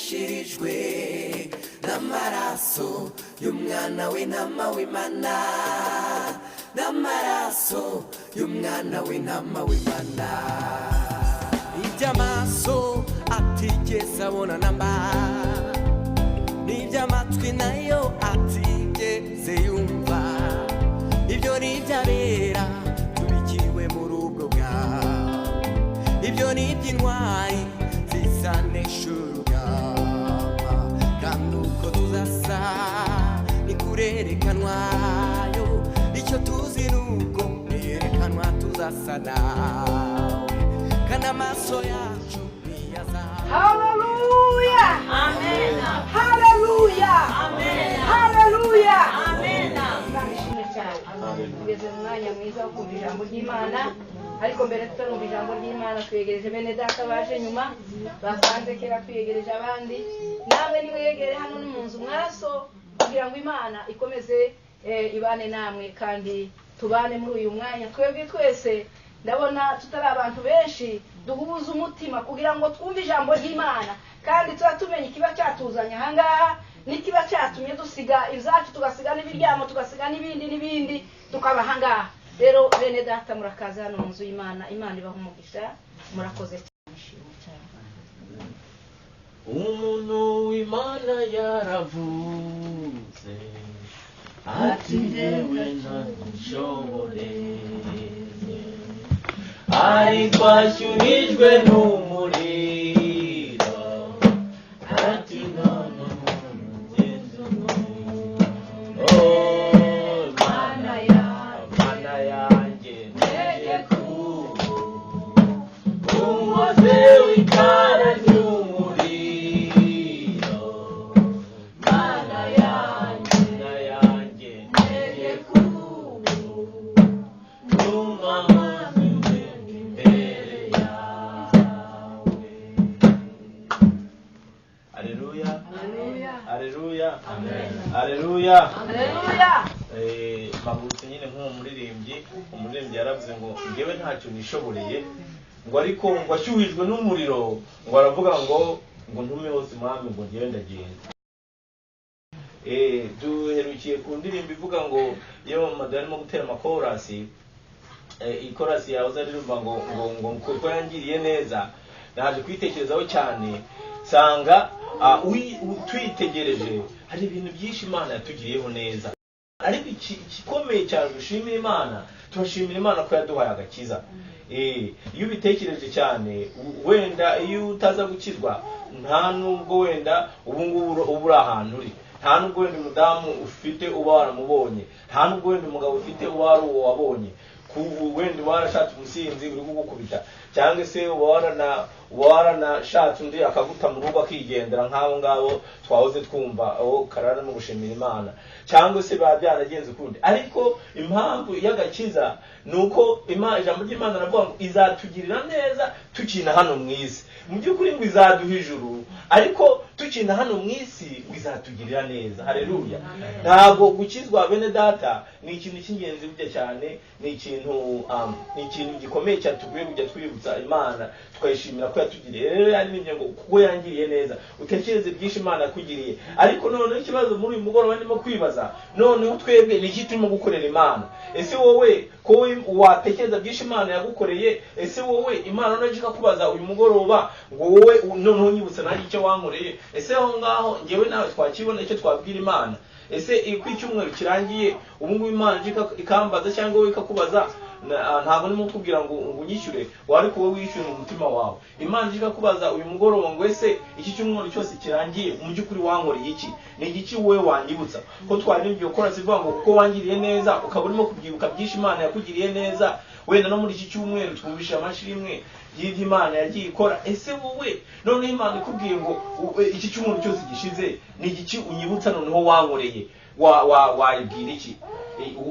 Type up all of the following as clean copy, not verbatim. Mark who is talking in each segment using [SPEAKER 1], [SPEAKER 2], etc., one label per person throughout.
[SPEAKER 1] twashirijwe n'amaraso y'umwana w'intama w'Imana, n'amaraso y'umwana w'intama w'Imana. Iby'amaso atigeze abona namba, n'iby'amatwi nayo atigeze yumva, ibyo ni iby'abera tubikiwe mu rugo bwawe, ibyo ni iby'intwari zisanisha urugamba, kandi uko tuzasa ni kurerekanwayo, icyo tuzi nuko yerekanwa tuzasa nawe, kandi amaso yacu niyazawe.
[SPEAKER 2] Haleluya, amen. Haleluya, amen. Haleluya, amen. Ndashimye cyane tugeze mu mwanya mwiza wo kumva ijambo ry'Imana, ariko mbere tutarumva ijambo ry'Imana twegereje bene data baje nyuma basanze kera twiyegereje abandi, namwe nimwegere hano ni mu nzu mwaraso kugira ngo Imana ikomeze ibane namwe kandi tubane muri uyu mwanya. Twebwe twese ndabona tutari abantu benshi duhuza umutima kugira ngo twumve ijambo ry'Imana, kandi turatumenye ikiba cyatuzanye ahangaha n'ikiba cyatumye dusiga ibyacu tugasiga n'ibiryamo tugasiga n'ibindi tukaba ahangaha. Rero bene data murakaza hano mu nzu y'Imana, Imana ibaha umugisha, murakoze cyane.
[SPEAKER 3] Umuntu w'Imana yaravuze ati yewe ntabishobore, ariko ashyuhijwe n'umuriro ati none mugenzi Mana yanjye ntege umuze w'ikara ry'umuriro, Mana yanjye ntege amazi imbere yawe. Haleluya, haleluya, haleluya, haleluya. Magurutse nyine nk'uwo umuririmbyi yaravuze ngo ngewe ntacyo nishoboreye, ngo ariko ngo ashyuhijwe n'umuriro, ngo aravuga ngo ntume hose mwami ngo ngewe ndagenda. Duherukiye ku ndirimbo ivuga ngo iyo Madonna arimo gutera amakorasi, ikorasi yahoze aririmba ngo kuko yangiriye neza, naje kwitekerezaho cyane sanga twitegereje hari ibintu byinshi Imana yatugiriyeho neza, ariko igikomeye cyane dushimira Imana, turashimira Imana ko yaduhaye agakiza. Iyo ubitekereje cyane, wenda iyo utaza gukizwa nta nubwo wenda ubu ngubu uba uri ahantu uri, nta nubwo wenda umudamu ufite uba waramubonye, nta nubwo wenda umugabo ufite uba wari uwo wabonye, wenda warashatse umusinzi uri kugukubita, cyangwa se waranashatse undi akaguta mu rugo akigendera nk'abo ngabo twahoze twumva karara no gushimira Imana, cyangwa se biba byaragenze ukundi. Ariko impamvu y'agakiza ni uko ijambo ry'Imana ravuga ngo izatugirira neza tukina hano mu isi. Mu by'ukuri ngo izaduha ijuru, ariko tukina hano mu isi bizatugirira neza. Haleluya. Ntabwo gukizwa bene data ni ikintu cy'ingenzi burya cyane, ni ikintu gikomeye cyane tuguye kujya twibutsa Imana tukayishimira ko yatugiriye. Rero yaririmbye ngo kuko yangiriye neza, utekereze byinshi Imana yakugiriye. Ariko noneho ikibazo muri uyu mugoroba ndimo kwibaza, noneho twebwe ni iki turimo gukorera Imana? Ese wowe ko watekereza byinshi Imana yagukoreye, ese wowe Imana naje ikakubaza uyu mugoroba ngo wowe noneho nyibutsa nanjye icyo wankoreye, ese aho ngaho ngewe nawe twakibona icyo twabwira Imana? Ese iko icyumweru kirangiye ubu ngubu Imana ikambaza cyangwa wowe ikakubaza, ntabwo ndimo kubwira ngo unyishyure, wari kuba wishyura mu mutima wawe. Imana ikakubaza uyu mugoroba ngo ese iki cyumweru cyose kirangiye mu by'ukuri wankoreye iki? Ni iki wowe wanyibutsa? Ko twaririmbye ukora sivuga ngo kuko wangiriye neza, ukaba urimo kubyibuka byinshi Imana yakugiriye neza, wenda no muri iki cyumweru twumvisha amashimwe y'ibyo Imana yagiye ikora. Ese wowe noneho Imana ikubwiye ngo iki cyumweru cyose gishize ni iki unyibutsa noneho wankoreye, wayibwira iki?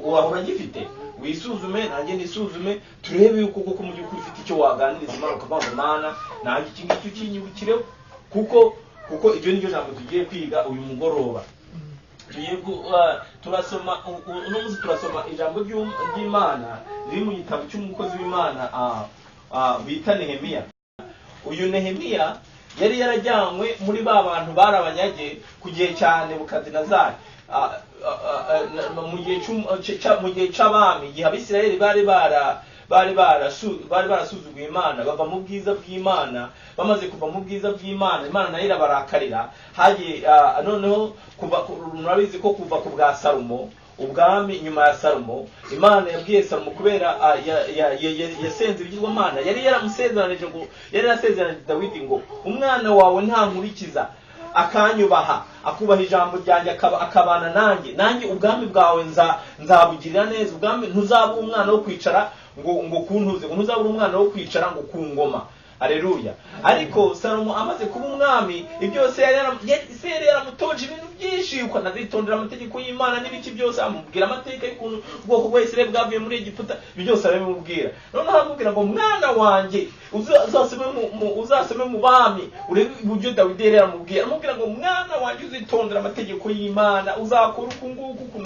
[SPEAKER 3] Wahora gifite? Wisuzume, nanjye nisuzume, turebe yuko koko mu by'ukuri ufite icyo waganiriza Imana, ukavuga ngo Mana nanjye iki ngiki ukinyibukireho, kuko ibyo nibyo jambo tugiye kwiga uyu mugoroba. Turasoma uno munsi turasoma ijambo ry'Imana riri mu gitabo cy'umukozi w'Imana bita Nehemiya. Uyu Nehemiya yari yarajyanywe muri ba bantu bari abanyage ku gihe cya Nebukadinezari, mu gihe c'abami, igihe Abisirayeli bari barasuzuguye Imana, bava mu bwiza bw'Imana. Bamaze kuva mu bwiza bw'Imana, Imana nayo irabarakarira. Hagiye noneho murabizi ko kuva ku bwa Salomo, ubwami nyuma ya Salomo, Imana yabwiye Salomo kubera yasenze ibigirwamana, yari yaramusezeranije ngo, yari yarasezeranije Dawidi ngo umwana wawe ntankurikiza akanyubaha, akubaha ijambo ryanjye, akabana nanjye ubwami bwawe nzabugirira neza. Ubwami ntuzaba umwana wo kwicara ngo kuntuze, ngo ntuzaba umwana wo kwicara ngo ku ngoma. Haleluya. Ariko Salomo amaze kuba umwami, ibyose yari yaramutoje ibintu byinshi, uko anazitondera amategeko y'Imana n'ibiki byose, amubwira amateka y'ukuntu ubwoko bwa Isirayeli bwavuye muri Egiputa, byose arabimubwira. Noneho aramubwira ngo mwana wanjye uzasome mu bami, urebe uburyo Dawidi yari yaramubwiye. Aramubwira ngo mwana wanjye uzitondera amategeko y'Imana, uzakora uku nguku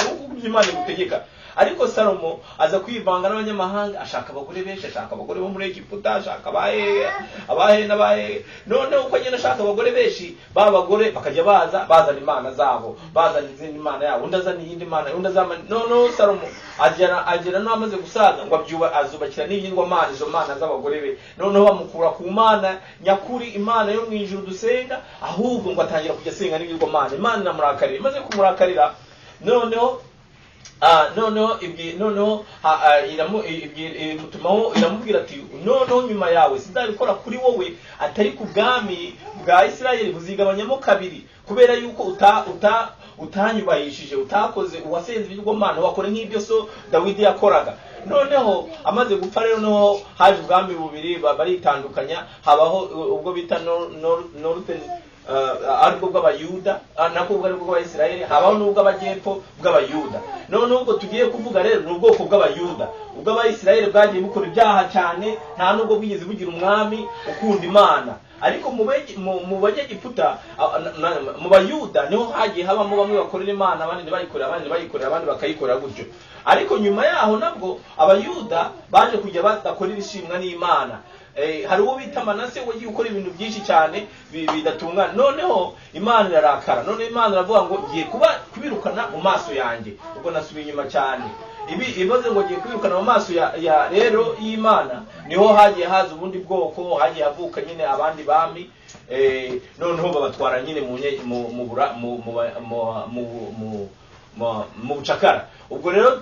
[SPEAKER 3] Imana igutegeka. Ariko Salomo aza kwivanga n'abanyamahanga, ashaka abagore benshi, ashaka abagore bo muri Egiputa, ashaka abahe n'abahe. Noneho uko agenda ashaka abagore benshi, ba bagore bakajya bazana imana zabo, bazana izindi imana yabo, undi azana iyindi mana, undi azana. Noneho Salomo agera no amaze gusaza ngo azubakira n'ibigirwamana, izo mana z'abagore be. Noneho bamukura ku Mana nyakuri, Imana yo mu ijuru dusenga, ahubwo ngo atangira kujya asenga n'ibigirwamana. Imana iramurakarira, imaze kumurakarira, noneho iramubwira ati noneho nyuma yawe sinzabikora kuri wowe atari ku bwami bwa Isirayeli buzigabanyamo kabiri, kubera yuko utanyubahishije, utakoze, uwasenze ibigirwamana, wakora nk'ibyo so Dawidi yakoraga. Noneho amaze gupfa rero, noneho haje ubwami bubiri baritandukanya. Habaho ubwo bita Northern aribwo bw'Abayuda, nako ubwo aribwo bw'Abayisirayeli. Habaho n'ubw'Amajyepfo bw'Abayuda. Noneho ubwo tugiye kuvuga rero ni ubwoko bw'Abayuda. Ubw'Abayisirayeli bwagiye bukora ibyaha cyane, nta nubwo bwigeze bugira umwami ukunda Imana. Ariko mu Banyegiputa, mu Bayuda niho hagiye habamo bamwe bakorera Imana, abandi ntibayikorera, abandi bakayikorera gutyo. Ariko nyuma yaho nabwo Abayuda baje kujya badakorera ishimwa n'Imana. Hari uwo bita Manase wagiye ukora ibintu byinshi cyane bidatungana. Noneho Imana irarakara. Noneho Imana iravuga ngo ngiye kubirukana mu maso yanjye. Ubwo nasubiye inyuma cyane. Ibaze ngo ngiye kubirukana mu maso ya rero y'Imana, niho hagiye haza ubundi bwoko, hagiye havuka nyine abandi bami. Noneho babatwara nyine mu bucakara. Ubwo rero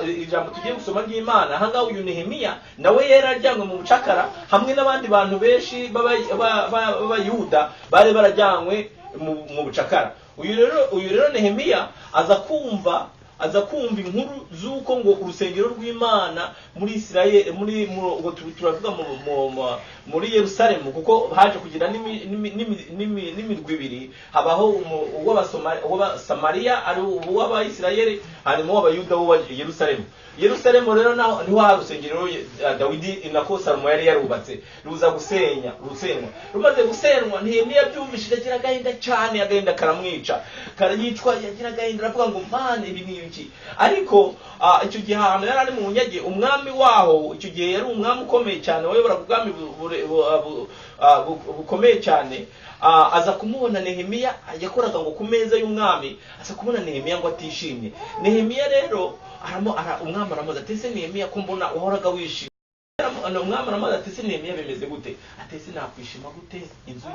[SPEAKER 3] ijambo tugiye gusoma ry'Imana, ahangaho uyu Nehemiya nawe yarajyanywe mu bucakara hamwe n'abandi bantu benshi b'Abayuda bari barajyanywe mu bucakara. Uyu rero Nehemiya aza kumva inkuru z'uko ngo urusengero rw'Imana muri Isirayeli, turavuga muri Yerusalemu, kuko haje kugira n'imirwi ibiri. Habaho uw'Abasamariya ari uw'Abayisirayeli, hanyuma uw'Abayuda w'uwa Yerusalemu. Yerusalemu rero naho niho hari urusengero Dawidi nako Salomo yari yarubatse, ruza gusenywa. Rumaze gusenywa, Nehemiya byumvishije agira agahinda cyane, agahinda karamwica, karayicwa, yagira agahinda, aravuga ngo Mana ibi ni iki. Ariko icyo gihe ahantu yari ari mu bunyage, umwami waho icyo gihe yari umwami ukomeye cyane, wayoboraga ubwami bukomeye cyane. Aza kumubona Nehemiya yakoraga ngo ku meza y'umwami, aza kubona Nehemiya ngo atishimye. Nehemiya rero umwami aramubaza ati ese Nehemiya ko mbona wahoraga wishimye? Umwami aramubaza ati ese Nehemiya bimeze gute? Ati ese nakwishima gute? Inzu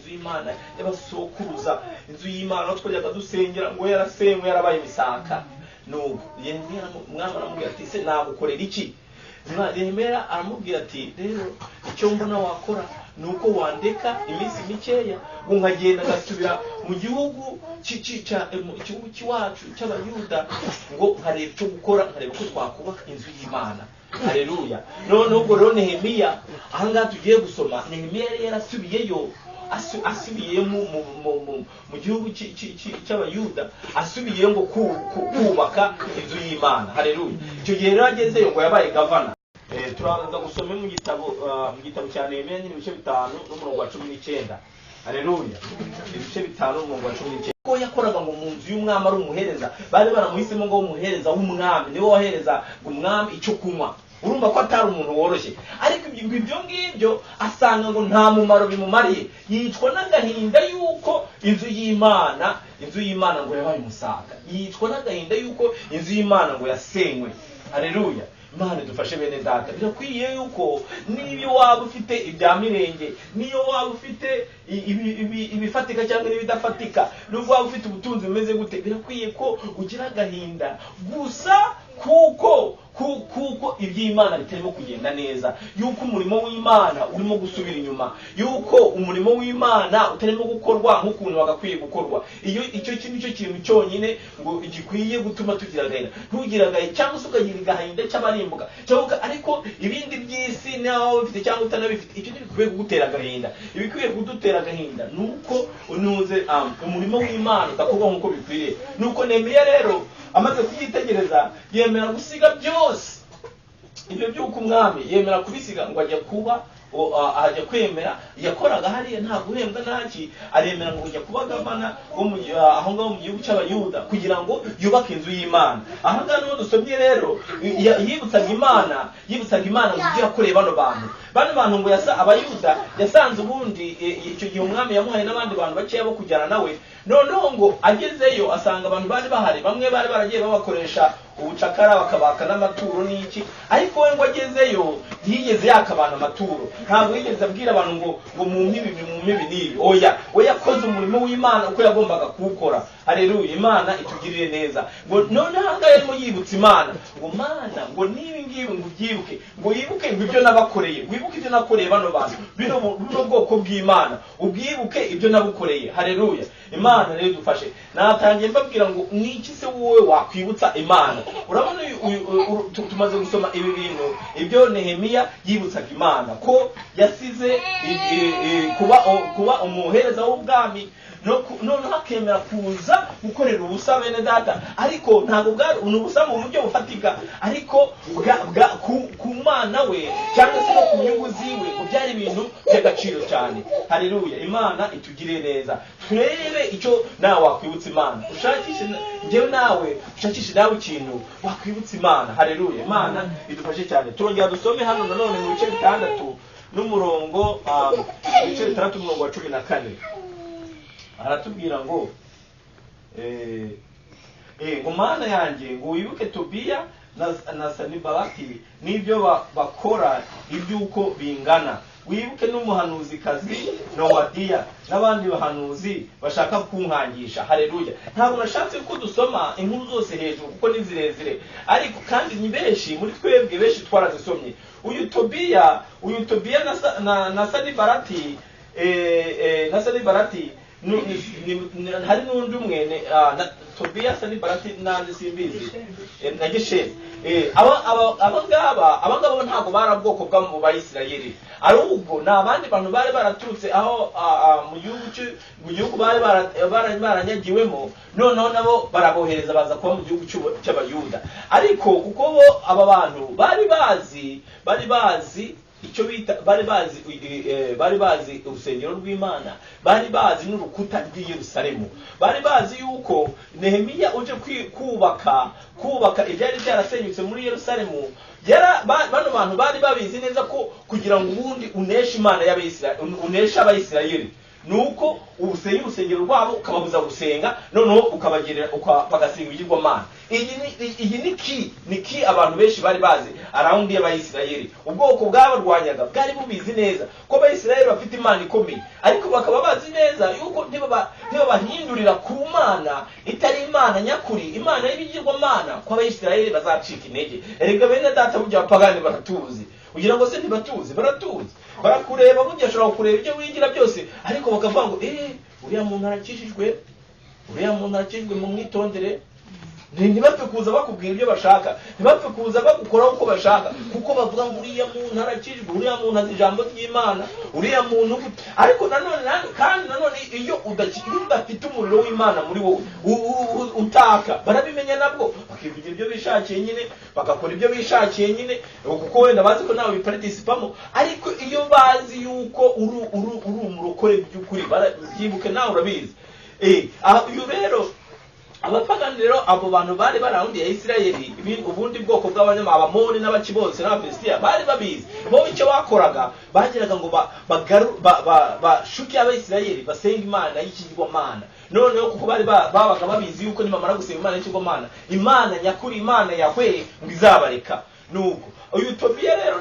[SPEAKER 3] y'Imana y'abasokuruza, inzu y'Imana twajyaga dusengera ngo yarasenywe, yarabaye ibisaka. Nuko umwami aramubwira ati ese nagukorera iki? Nehemiya aramubwira ati rero icyo mbona wakora nuko wandeka iminsi mikeya ngo nkagenda ngasubira mu gihugu cy'iwacu cy'Abayuda, ngo nkareba icyo gukora, nkareba ko twakubaka inzu y'Imana. Haleluya. None ubwo rero Nehemiya, ahangaha tugiye gusoma, Nehemiya yari yarasubiyeyo, asubiye mu gihugu cy'Abayuda, asubiye ngo kubaka inzu y'Imana. Haleluya. Icyo gihe rero agezeyo ngo yabaye gavana. Turaza gusoma mu gitabo cya Nehemiya nyine ibice 5 n'umurongo wa 19. Haleluya. Ibice 5 n'umurongo wa 19. Ko yakoraga ngo mu nzu y'umwami ari umuhereza, bari baramuhisemo ngo umuhereza w'umwami niwe wahereza umwami icyo kunywa. urumva ko atari umuntu woroshye. Ariko ibyo ngibyo asanga ngo nta mumaro bimumariye, yicwa n'agahinda yuko inzu y'Imana ngo yabaye umusaka, yicwa n'agahinda yuko inzu y'Imana ngo yasenywe. Haleluya. Imana dufashe bene data. Birakwiye yuko niyo waba ufite ibya mirenge, niyo waba ufite ibifatika cyangwa n'ibidafatika, nubwo waba ufite ubutunzi bumeze gute, birakwiye ko ugira agahinda gusa kuko iby'Imana bitarimo kugenda neza, yuko umurimo w'Imana urimo gusubira inyuma, yuko umurimo w'Imana utarimo gukorwa nk'ukuntu wagakwiye gukorwa. Icyo kintu cyonyine ngo gikwiye gutuma tugira agahinda. Ntugira agahinda cyangwa se ukagira agahinda cy'abarimbuka cyangwa, ariko ibindi by'isi nawe bifite cyangwa utanabifite, icyo gikwiye kugutera agahinda. Ibikwiye kudutera agahinda nuko unuze umurimo w'Imana udakorwa nk'uko bikwiriye. Nuko Nehemiya rero amaze kubyitegereza yemera gusiga byose ibyo by'uko umwami yemera kubisiga ngo ajya kwemera. Yakoraga hariya nta guhembwa ntaki, aremera ngo ujya kuba gavana aho ngaho mu gihugu cy'Abayuda kugira ngo yubake inzu y'Imana. Aha ngaha niho dusomye rero yibutsaga Imana ngo ujye yakoreye bano bantu ngo Abayuda yasanze ubundi icyo gihe umwami yamuhaye n'abandi bantu bakeya bo kujyana nawe. Noneho ngo agezeyo asanga abantu bari bahari, bamwe bari baragiye babakoresha ubucakara bakabaka n'amaturo n'iki, ariko we ngo agezeyo ntiyigeze yaka abantu amaturo, ntabwo yigeze abwira abantu ngo mu mibi n'ibi. Oya, we yakoze umurimo w'Imana uko yagombaga kuwukora. Haleluya. Imana itugirire neza. Ngo none ahangahe yarimo yibutsa Imana ngo Mana ngo nibi ngibi ngo ubyibuke, ngo yibuke ngo ibyo nabakoreye, wibuke ibyo nakoreye bano bantu, bino bwoko bw'Imana, ubwibuke ibyo nabukoreye. Haleluya. Imana rero dufashe. Natangiye mbabwira ngo niki se wowe wakwibutsa Imana. Urabona tumaze gusoma ibi bintu ibyo Nehemiya yibutsaga Imana ko yasize kuba umuhereza w'ubwami, noneho akemera kuza gukorera ubusa bene data, ariko ntabwo bwari ubusa mu buryo bufatika, ariko ku Mana we cyangwa se no ku nyungu ziwe, ngo byari ibintu by'agaciro cyane. Haleluya. Imana itugirire neza. Turebe icyo nawe wakwibutsa Imana, ushakishe nawe ikintu wakwibutsa Imana. Haleluya. Imana idufashe cyane. Turongera dusome hano nanone mu bice 6 n'umurongo ibice 6 umurongo wa 14. Aratubwira ngo ngo Mana yanjye ngo wibuke Tobiya na Sanibalati n'ibyo bakora iby'uko bingana, wibuke n'umuhanuzikazi Nowadiya n'abandi bahanuzi bashaka kunkangisha. Haleluya. Ntabwo nashatse ko dusoma inkuru zose hejuru kuko ni zirezire, ariko kandi ni benshi muri twebwe, benshi twarazisomye. Uyu Tobiya na Sanibalati hari n'undi umwe Tobiya Sanibalati n'andi simbizi na Gesheni. Abangaba ntabwo bari ubwoko bwa mu Bayisirayeli, ahubwo ni abandi bantu bari baraturutse aho mu gihugu bari baranyagiwemo, noneho nabo barabohereza baza kuba mu gihugu cy'Abayuda. Ariko kuko bo aba bantu bari bazi icyo bita, bari bazi urusengero rw'Imana, bari bazi n'urukuta rw'i Yerusalemu, bari bazi yuko Nehemiya uje kubaka ibyari byarasenyutse muri Yerusalemu. Bano bantu bari babizi neza ko kugira ngo ubundi uneshe Imana uneshe Abayisirayeli, nuko ubusenya urusengero rwabo ukababuza gusenga, noneho ukabagerera bagasenga ibigirwamana. Iyi ni ki abantu benshi bari bazi around y'Abayisirayeli. Ubwoko bwabarwanyaga bwari bubizi neza ko Abayisirayeli bafite Imana ikomeye, ariko bakaba bazi neza yuko ntibabahindurira ku Mana itari Imana nyakuri, Imana y'ibigirwamana, ko Abayisirayeli bazacika intege. Erega bene data burya abapagani baratuzi, ugira ngo se ntibatuzi? Baratuzi. Barakureba burya ashobora kureba ibyo wigira byose, ariko bakavuga ngo uriya muntu arakijijwe mu mwitondere. Ntibapfe kuza bakubwira ibyo bashaka, ntibapfe kuza bagukora uko bashaka, kuko bavuga ngo uriya muntu arakijijwe, uriya muntu azi ijambo ry'Imana, uriya muntu. Ariko nanone iyo udafite umuriro w'Imana muri wowe utaka, barabimenya nabwo bakivugira ibyo bishakiye nyine, bagakora ibyo bishakiye nyine, kuko wenda bazi ko nawe biparticipamo. Ariko iyo bazi yuko uri umurokore by'ukuri, barabyibuke nawe urabizi. Uyu rero abapagani rero abo bantu bari barahundiye Isirayeli, ubundi bwoko bw'abanyama, abamoni n'abaki bose n'abafilisitiya bari babizi. Bo icyo bakoraga bagiraga ngo bashuke Abayisirayeli basenga imana y'ikigirwamana. Noneho kuko bari babaga babizi yuko nimamara gusenga imana y'ikigirwamana, imana nyakuri, imana Yahwe ngo izabareka. Nuko uyu Tobiya rero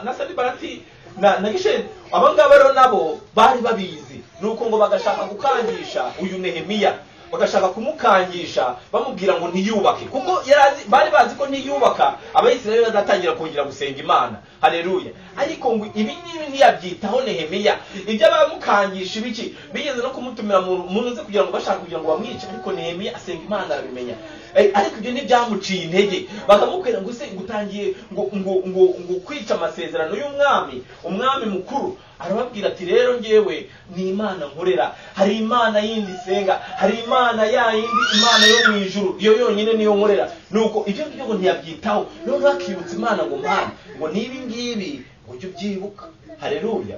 [SPEAKER 3] na Sanibalati na Geshemu, abangaba rero nabo bari babizi. Nuko ngo bagashaka gukangisha uyu Nehemiya, bagashaka kumukangisha bamubwira ngo ntiyubake, kuko bari bazi ko ntiyubaka Abayisirayeli badatangira kongera gusenga imana. Haleluya. Ariko ngo ibi ngibi ntiyabyitaho Nehemiya. Ibyo bamukangisha ibiki, bigeze no kumutumira mu nze kugira ngo bashaka kugira ngo bamwice, ariko Nehemiya asenga imana arabimenya. Ariko ibyo ntibyamuciye intege, bakamubwira ngo se ngutangiye ngo kwica amasezerano y'umwami, umwami mukuru. Arababwira ati rero ngewe ni imana nkorera, hari imana yindi senga, hari imana ya yindi, imana yo mu ijuru, iyo yonyine niyo nkorera. Nuko ibyo ngibyo ngo ntiyabyitaho. None bakibutsa imana ngo mana, ngo nibi ngibi ujye ubyibuka. Haleluya.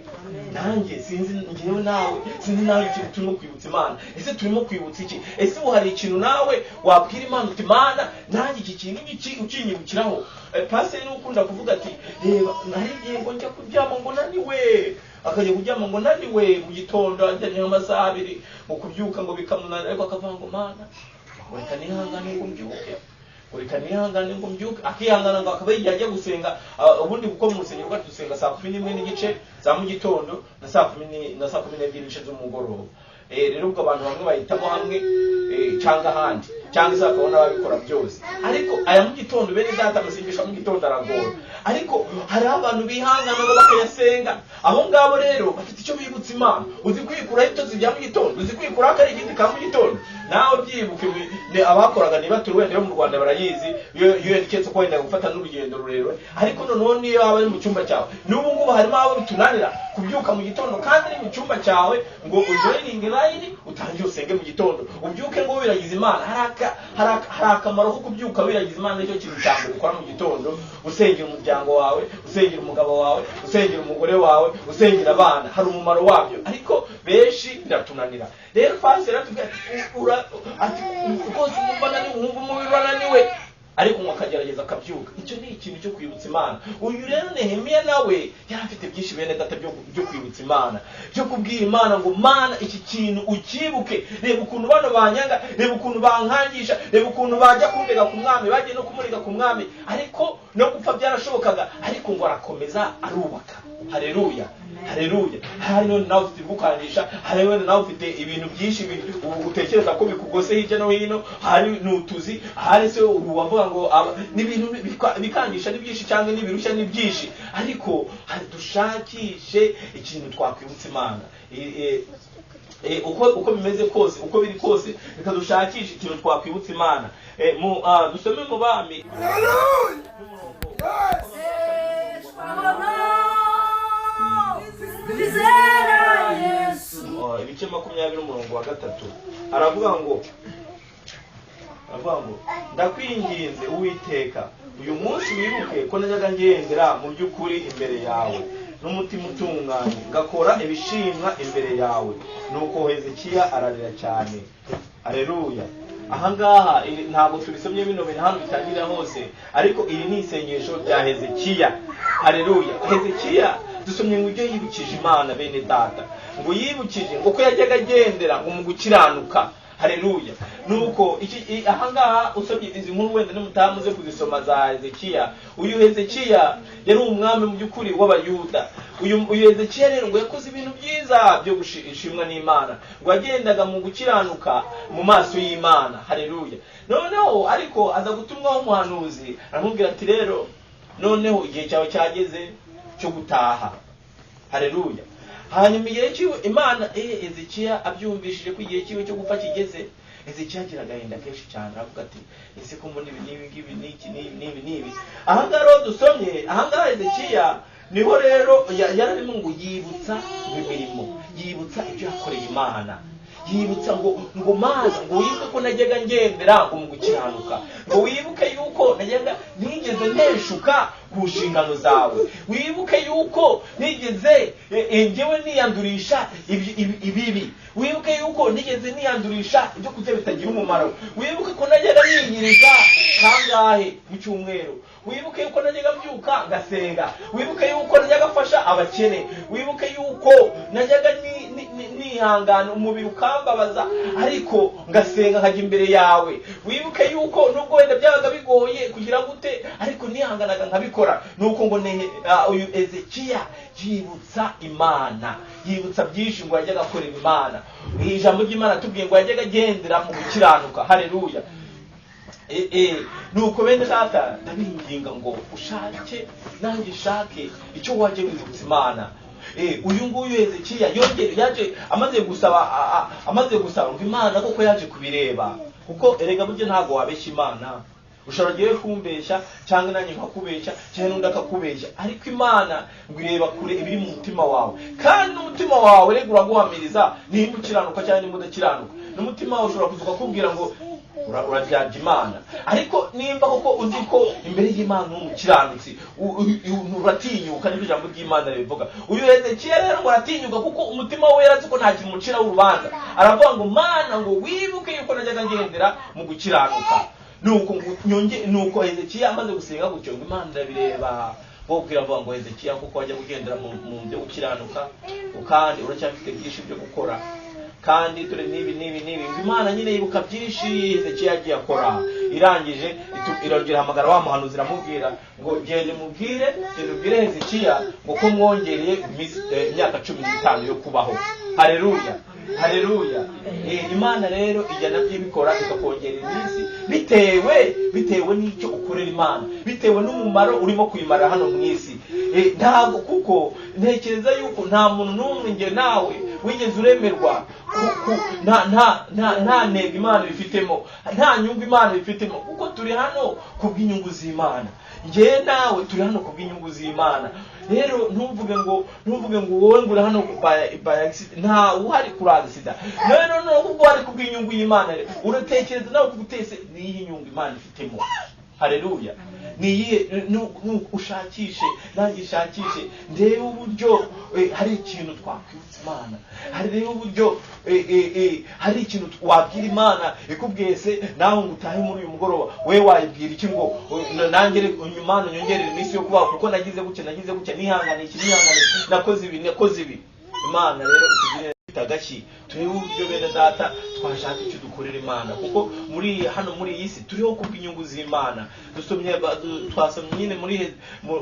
[SPEAKER 3] Nanjye sinzi, ngewe nawe sinzi nawe ikintu turimo kwibutsa imana. Ese turimo kwibutsa iki? Ese ubu hari ikintu nawe wabwira imana uti mana nanjye iki kintu ukinyibukiraho? Pastor n'ukunda kuvuga ati reba narigiye ngo njya kuryama ngo naniwe, akajya kuryama ngo naniwe mu gitondo ajyanye amasaha 2 ngo kubyuka ngo bikamunanira, ariko akavuga ngo mana reka nihangane ngo mbyuke, reka nihangane ngo mbyuke. Akihangana ngo akaba yajya gusenga. Ubundi kuko mu rusengero rwacu dusenga saa 11 n'igice za mu gitondo na saa 12 n'igice z'umugoroba. Rero ubwo abantu bamwe bahitamo hamwe cyangwa ahandi, cyangwa se bakabona babikora byose. Ariko aya mu gitondo bene data amasengesho mu gitondo aragora, ariko hari abantu bihangana ngo bakayasenga. Abo ngabo rero bafite icyo bibutsa imana. Uzi kwikura itozi bya mu gitondo, uzi kwikura akari igiti ka mu gitondo, nawe byibuke. Abakoraga niba turi wenda mu Rwanda barayizi, iyo ndiketse ko wenda gufata n'urugendo rurerure. Ariko noneho niyo aba ari mu cyumba cyawe, n'ubu ngubu harimo abo bitunanira kubyuka mu gitondo, kandi ari mu cyumba cyawe ngo ujoininge line utangiye usenge mu gitondo, ubyuke ngo wiragize imana. Hari akamaro ko kubyuka wiragize imana. Nicyo kintu cyane ukora mu gitondo, usengera umuryango wawe, usengera umugabo wawe, usengera umugore wawe, usengera abana. Hari umumaro wabyo, ariko benshi biratunanira. Rero Pastor ati rwose umva umubiri wananiwe, ariko ngo akagerageza akabyuka. Icyo ni ikintu cyo kwibutsa imana. Uyu rero Nehemiya nawe yari afite byinshi bene data byo kwibutsa imana, byo kubwira imana ngo mana iki kintu ukibuke. Reba ukuntu bano banyanga, reba ukuntu bankangisha, reba ukuntu bajya kundega ku mwami, bagiye no kumurega ku mwami, ariko no gupfa byarashobokaga, ariko ngo arakomeza arubaka. Haleluya. Haleluya. Hari none nawe ufite gukangisha, hari none nawe ufite ibintu byinshi utekereza ko bikugose hirya no hino, hari nutuzi, hari se uruwavuga ngo n'ibintu bikangisha ni byinshi cyangwa n'ibirushya ni byinshi, ariko dushakishe ikintu twakwibutsa imana. Uko bimeze kose, uko biri kose, reka dushakishe ikintu twakwibutsa imana. Dusome mu Bami. Ibice 20:3 aravuga ngo ndakwinginze Uwiteka uyu munsi wibuke ko najyaga ngendera mu by'ukuri imbere yawe n'umutima utunganye, ngakora ibishimwa imbere yawe. Nuko Hezekiya ararira cyane. Haleluya. Ahangaha ntabwo tubisomye bino bintu hano bitangira hose, ariko iri ni isengesho rya Hezekiya. Haleluya. Hezekiya dusomye ngo ibyo yibukije imana bene data, ngo yibukije ngo ko yajyaga agendera ngo mu gukiranuka. Haleluya. Nuko ahangaha usomye izi nkuru wenda nimutamuze kuzisoma za Hezekiya. Uyu Hezekiya yari umwami mu by'ukuri w'Abayuda. Uyu Hezekiya rero ngo yakoze ibintu byiza byo gushimwa n'Imana, ngo agendaga mu gukiranuka mu maso y'Imana. Haleluya. Noneho ariko aza gutumwaho umuhanuzi aramubwira ati rero noneho igihe cyawe cyageze cyo gutaha. Haleluya. Hanyuma igihe cyiwe Imana Hezekiya abyumvishije ko igihe cyiwe cyo gupfa kigeze, Hezekiya agira agahinda kenshi cyane, aravuga ati ese ko mbona ibi. Ahangaha rero dusomye, ahangaha Hezekiya niho rero yararimo ngo yibutsa imirimo, yibutsa ibyo yakoreye Imana, yibutsa ngo Mana ngo wibuke ko najyaga ngendera ngo mu gukiranuka, ngo wibuke yuko najyaga nigeze nteshuka ku nshingano zawe, wibuke yuko nigeze ngewe niyandurisha ibibi, wibuke yuko yuko nigeze niyandurisha ibyo kurya bitagira umumaro. Wibuke ko najyaga niyiriza kangahe mu cyumweru. Wibuke yuko najyaga mbyuka ngasenga. Wibuke yuko najyaga gafasha abakene. Wibuke yuko najyaga nihangana umubiri ukambabaza ariko ngasenga nkajya imbere yawe. Wibuke yuko nubwo wenda byabaga bigoye kugira gute ariko nihanganaga nkabikora. Nuko ngo uyu Ezekiya yibutsa Imana, yibutsa byinshi ngo yajyaga akorera Imana. Ijambo ry'Imana tubwiye ngo yajyaga agendera mu gukiranuka. Haleluya. Nuko bene data ndabinginga ngo ushake nanjye shake icyo waje wibutsa Imana. Uyu nguyu Ezekiya yaje amaze gusaba ngo Imana koko yaje kubireba, kuko erega buryo ntago wabeshya Imana. Ushobora giye kumbeshya cyangwa nanjye nkakubeshya cyangwa n'undi akakubeshya, ariko Imana ngo ireba kure ibiri mu mutima wawe, kandi n'umutima wawe rega uraguhamiriza nimba ukiranuka cyangwa nimba udakiranuka. N'umutima wawe ushobora kuzuka kubwira ngo urajyaje Imana, ariko nimba koko uzi ko imbere y'Imana umukiranutsi uratinyuka, n'ibyo ijambo ry'Imana rivuga. Uyu Ezekiya rero ngo aratinyuka kuko umutima we yarazi ko nta kintu mucira w'urubanza. Aravuga ngo Mana ngo wibuke yuko najyaga ngendera mu gukiranuka. Nuko Ezekiya amaze gusenga gutyo ngo Imana irabireba. Bobwira avuga ngo Ezekiya kuko wajya kugendera mu byo gukiranuka kandi uracyafite byinshi byo gukora, kandi dore nibi Imana nyine yibuka byinshi Ezekiya yagiye akora. Irangije irongera hamagara wa muhanuzi iramubwira ngo gende mubwire Ezekiya ngo ko mwongereye imyaka 15 yo kubaho. Haleluya, haleluya. Imana rero ijya nabyo ibikora ikakongera iminsi bitewe n'icyo ukorera Imana, bitewe n'umumaro urimo kuyimara hano mu isi. Ntabwo kuko ntekereza yuko nta muntu n'umwe nge nawe wigeze uremerwa nta ntego Imana bifitemo, nta nyungu Imana bifitemo, kuko turi hano kubw'inyungu z'Imana. Nge nawe turi hano kubw'inyungu z'Imana. Rero ntuvuge ngo wowe ngura hano nta uhari kuraza sida. No kuko ari kubw'inyungu y'Imana. Uratekereza nawe kugutese niyi nyungu Imana ifitemo. Haleluya. Ushakishe nanjye shakishe ndebe uburyo hari ikintu twakwibutsa Imana, hari uburyo hari ikintu wabwira Imana ikubwese nawe ngo utahe muri uyu mugoroba. We wayibwira iki ngo nanjye Imana nyongerera iminsi yo kubaho kuko nagize gutya nihangane nakoze ibi. Imana rero tugire tagashi turebe uburyo bene data twashaka icyo dukorera Imana, kuko muri iyi si turiho kubw'inyungu z'Imana. Twasomye nyine muri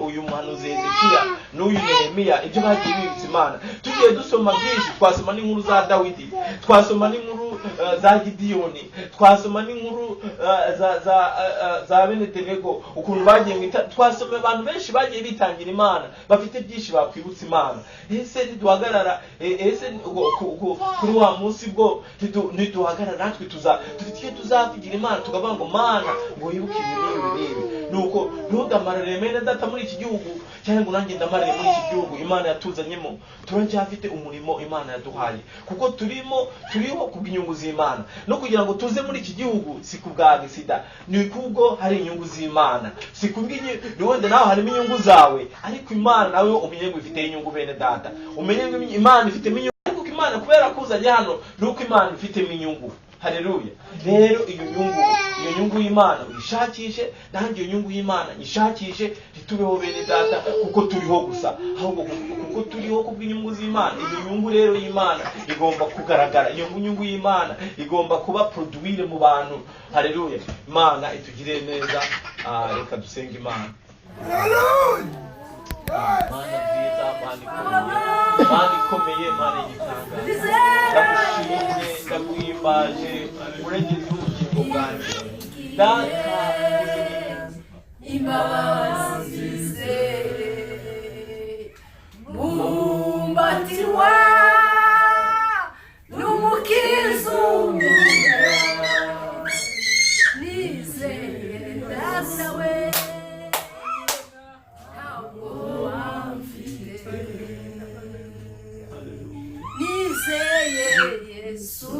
[SPEAKER 3] uyu muhanuzi Ezekiya n'uyu Nehemiya ibyo bagiye bibutsa Imana. Tugiye dusoma byinshi, twasoma n'inkuru za Dawidi, twasoma n'inkuru za Gidiyoni, twasoma n'inkuru za Benedenego ukuntu bagiye twasoma abantu benshi bagiye bitangira Imana bafite byinshi bakwibutsa Imana. Ese ntiduhagarara kuri wa munsi bwo ntiduhagarara natwe tuzavugira Imana tukavuga ngo Mana ngo yibuke ibi. Nuko ntudamarare mene data muri iki gihugu cyangwa ngo nanjye ndamarare muri iki gihugu Imana yatuzanyemo. Turacyafite umurimo Imana yaduhaye, kuko turiho kubw'inyungu z'Imana. No kugira ngo tuze muri iki gihugu si kubwa sida, ni kubwo hari inyungu z'Imana. Si kubw'inyungu wenda nawe harimo inyungu zawe, ariko Imana nawe umenye ngo ifite inyungu bene data. Umenye ngo Imana ifite inyungu, Imana kubera kuzanye hano nuko Imana ifitemo inyungu. Haleluya. Rero iyo nyungu y'Imana uyishakishe, nanjye iyo nyungu y'Imana nyishakishe. Ntitubeho bene data kuko turiho gusa, ahubwo kuko turiho kubw'inyungu z'Imana. Iyo nyungu rero y'Imana igomba kugaragara, iyo nyungu y'Imana igomba kuba produire mu bantu. Haleluya. Imana itugire neza. Reka dusenge Imana. Haleluya. Mana bwiza, Mana ikomeye, Mana y'igitanga, ndagushimye, ndaguhimbaje, urengeze ubugingo bwanjye data. Imbabazi ze mumbatirwa n'umukiza nizeye nawe nizeye Yesu